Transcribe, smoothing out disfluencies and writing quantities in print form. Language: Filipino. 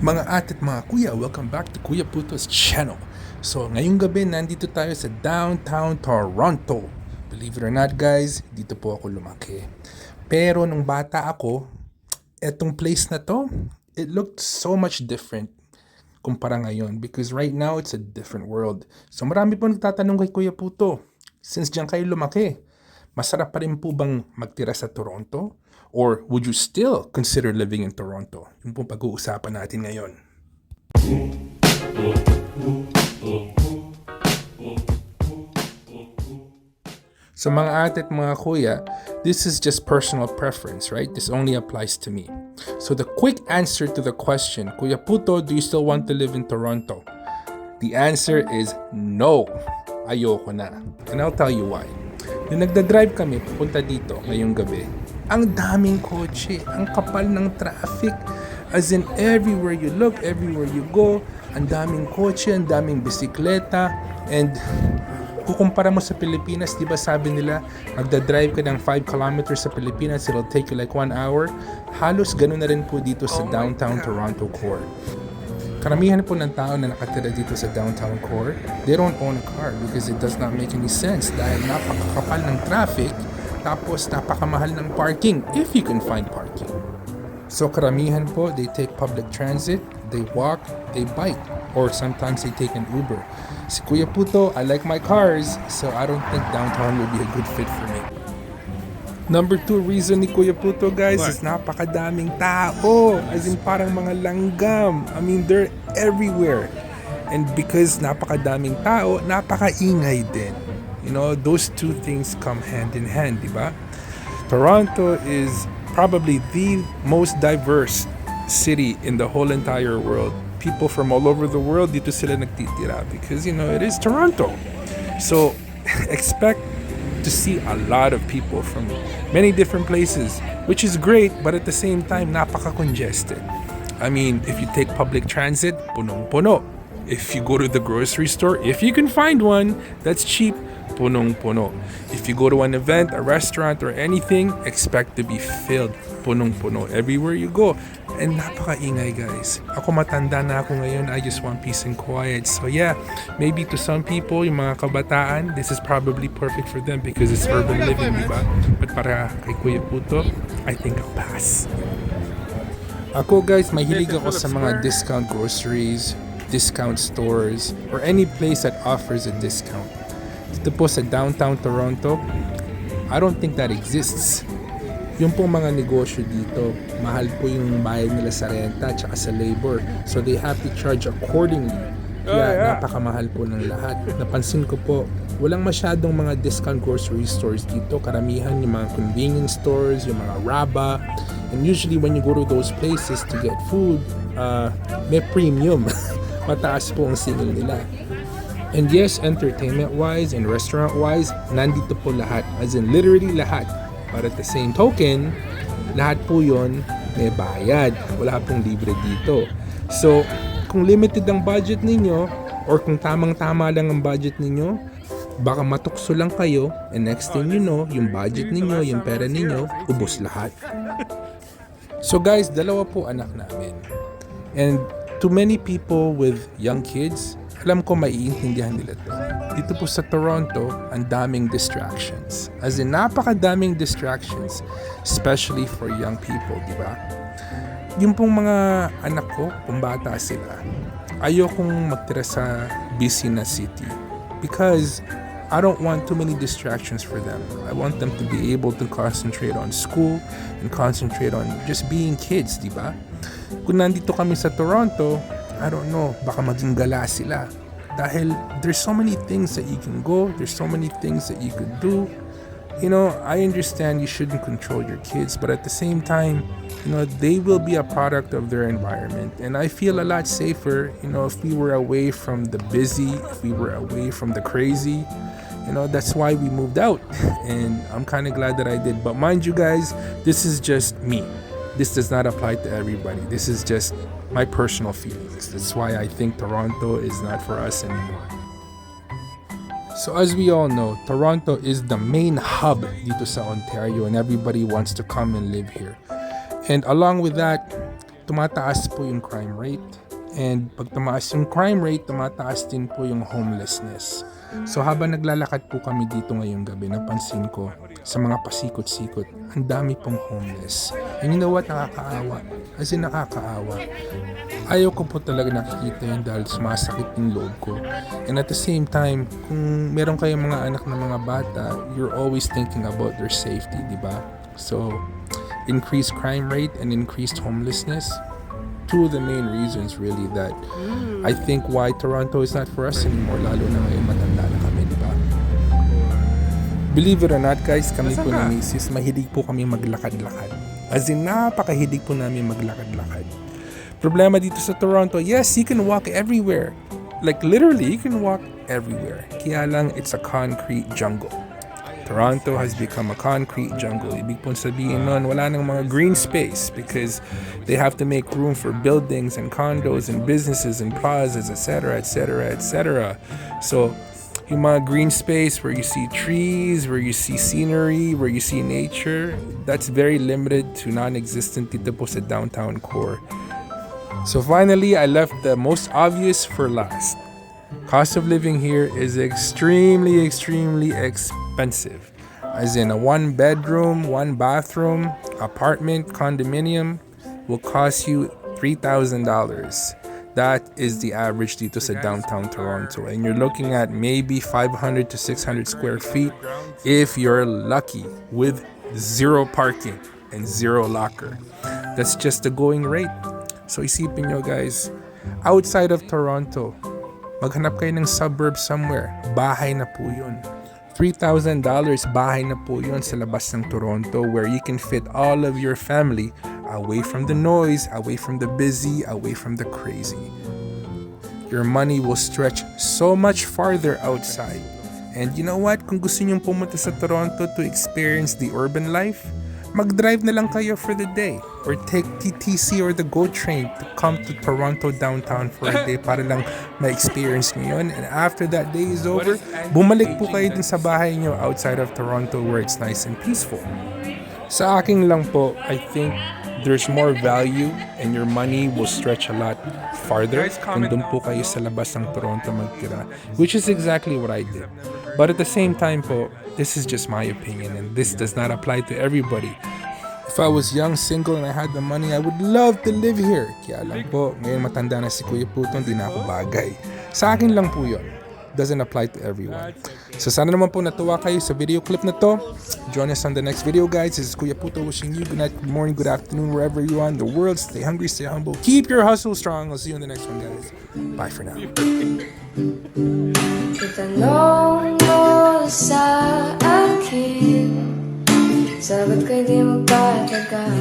Mga ate at mga kuya, welcome back to Kuya Puto's channel. So ngayong gabi nandito tayo sa downtown Toronto. Believe it or not guys, dito po ako lumaki. Pero nung bata ako, etong place na to, it looked so much different kumpara ngayon because right now it's a different world. So marami po nagtatanong kay Kuya Puto, since diyan kayo lumaki, masarap pa rin po bang magtira sa Toronto? Or would you still consider living in Toronto? Yung pong pag-uusapan natin ngayon. So mga ate at mga kuya, this is just personal preference, right? This only applies to me. So the quick answer to the question, Kuya Puto, do you still want to live in Toronto? The answer is no. Ayoko na. And I'll tell you why. Nung nagda-drive kami papunta dito ngayong gabi, ang daming kotse, ang kapal ng traffic. As in, everywhere you look, everywhere you go, ang daming kotse, ang daming bisikleta. And kukumpara mo sa Pilipinas, di ba sabi nila, magda-drive ka ng 5 kilometers sa Pilipinas, it'll take you like 1 hour. Halos ganun na rin po dito sa downtown Toronto core. Karamihan po ng tao na nakatira dito sa downtown core, they don't own a car because it does not make any sense dahil napakakapal ng traffic, tapos napakamahal ng parking if you can find parking. So karamihan po, they take public transit, they walk, they bike, or sometimes they take an Uber. Si Kuya Puto, I like my cars, so I don't think downtown will be a good fit for me. Number 2 reason ni Kuya Puto guys is napakadaming tao. As in parang mga langgam. I mean, they're everywhere. And because napakadaming tao, napakaingay din. You know, those two things come hand in hand, di ba? Toronto is probably the most diverse city in the whole entire world. People from all over the world dito sila nagtitira because, you know, it is Toronto. So, expect to see a lot of people from many different places, which is great, but at the same time, napaka-congested. I mean, if you take public transit, punong-puno. If you go to the grocery store, if you can find one that's cheap, punong-puno. If you go to an event, a restaurant, or anything, expect to be filled, punong-puno everywhere you go. And napaka-ingay guys. Ako matanda na ako ngayon, I just want peace and quiet. So yeah, maybe to some people, yung mga kabataan, this is probably perfect for them because it's urban living, diba? But para kay Kuya Puto, I think I'll pass. Ako guys, mahilig ako sa mga discount groceries, discount stores, or any place that offers a discount. Dito po sa downtown Toronto, I don't think that exists. Yung pong mga negosyo dito, mahal po yung bayad nila sa renta at sa labor. So they have to charge accordingly. Kaya napakamahal po ng lahat. Napansin ko po, walang masyadong mga discount grocery stores dito. Karamihan yung mga convenience stores, yung mga Raba. And usually when you go to those places to get food, may premium. Mataas po ang singil nila. And yes, entertainment-wise and restaurant-wise, nandito po lahat. As in, literally lahat. But at the same token, lahat po yon may bayad. Wala pong libre dito. So, kung limited ang budget ninyo, or kung tamang-tama lang ang budget ninyo, baka matukso lang kayo, and next thing you know, yung budget ninyo, yung pera ninyo, ubos lahat. So guys, dalawa po anak namin. And to many people with young kids, alam ko maiintindihan nila to. Dito po sa Toronto, ang daming distractions. As in, napakadaming distractions, especially for young people, di ba? Yung pong mga anak ko, kung bata sila, ayokong magtira sa busy na city because I don't want too many distractions for them. I want them to be able to concentrate on school and concentrate on just being kids, di ba? Kung nandito kami sa Toronto, I don't know, baka maging gala sila. Dahil there's so many things that you can go, there's so many things that you could do. You know, I understand you shouldn't control your kids, but at the same time, you know, they will be a product of their environment. And I feel a lot safer, you know, if we were away from the busy, if we were away from the crazy. You know, that's why we moved out. And I'm kind of glad that I did. But mind you guys, this is just me. This does not apply to everybody. This is just my personal feelings. That's why I think Toronto is not for us anymore. So as we all know, Toronto is the main hub dito sa Ontario and everybody wants to come and live here. And along with that, tumataas po yung crime rate. And pag tumaas yung crime rate, tumataas din po yung homelessness. So habang naglalakad po kami dito ngayong gabi, napansin ko sa mga pasikot-sikot, ang dami pong homeless. And you know what? Nakakaawa. As in, nakakaawa. Ayaw ko po talaga nakikita yun dahil sumasakit yung loob ko. And at the same time, kung meron kayong mga anak na mga bata, you're always thinking about their safety, di ba? So, increased crime rate and increased homelessness, two of the main reasons really that I think why Toronto is not for us anymore, lalo na ngayon matanda na kami, di ba? Believe it or not guys, kami po ni Mrs. mahilig po kami maglakad-lakad. As in, napakahilig po namin maglakad-lakad. Problema dito sa Toronto, yes, you can walk everywhere. Like literally, you can walk everywhere. Kaya lang, it's a concrete jungle. Toronto has become a concrete jungle. Ibig pong sabihin nun, wala nang mga green space because they have to make room for buildings and condos and businesses and plazas, etc., etc., etc. So, yung mga green space where you see trees, where you see scenery, where you see nature, that's very limited to non-existent dito po sa downtown core. So finally, I left the most obvious for last. Cost of living here is extremely expensive. As in a 1-bedroom, 1-bathroom apartment condominium will cost you $3,000. That is the average dito sa downtown Toronto. And you're looking at maybe 500 to 600 square feet if you're lucky, with 0 parking and 0 locker. That's just the going rate. So isipin nyo guys, outside of Toronto, maghanap kayo ng suburb somewhere, bahay na po yun. $3,000, bahay na po yun sa labas ng Toronto where you can fit all of your family away from the noise, away from the busy, away from the crazy. Your money will stretch so much farther outside. And you know what? Kung gusto nyong pumunta sa Toronto to experience the urban life, mag-drive na lang kayo for the day or take TTC or the GO train to come to Toronto downtown for a day para lang ma-experience nyo yun. And after that day is over, bumalik po kayo dun sa bahay nyo outside of Toronto where it's nice and peaceful. Sa akin lang po, I think there's more value and your money will stretch a lot farther kung dun po kayo sa labas ng Toronto magtira, which is exactly what I did. But at the same time po, this is just my opinion and this does not apply to everybody. If I was young, single, and I had the money, I would love to live here. Kaya lang po, ngayon matanda na si Kuya Puto, hindi na ako bagay. Sa akin lang po yun. Doesn't apply to everyone. So sana naman po natuwa kayo sa video clip na to. Join us on the next video guys. This is Kuya Puto wishing you good night, good morning, good afternoon, wherever you are in the world. Stay hungry, stay humble. Keep your hustle strong. I'll see you in the next one guys. Bye for now. Itanong mo sa akin, sagot ko'y di magpatagal.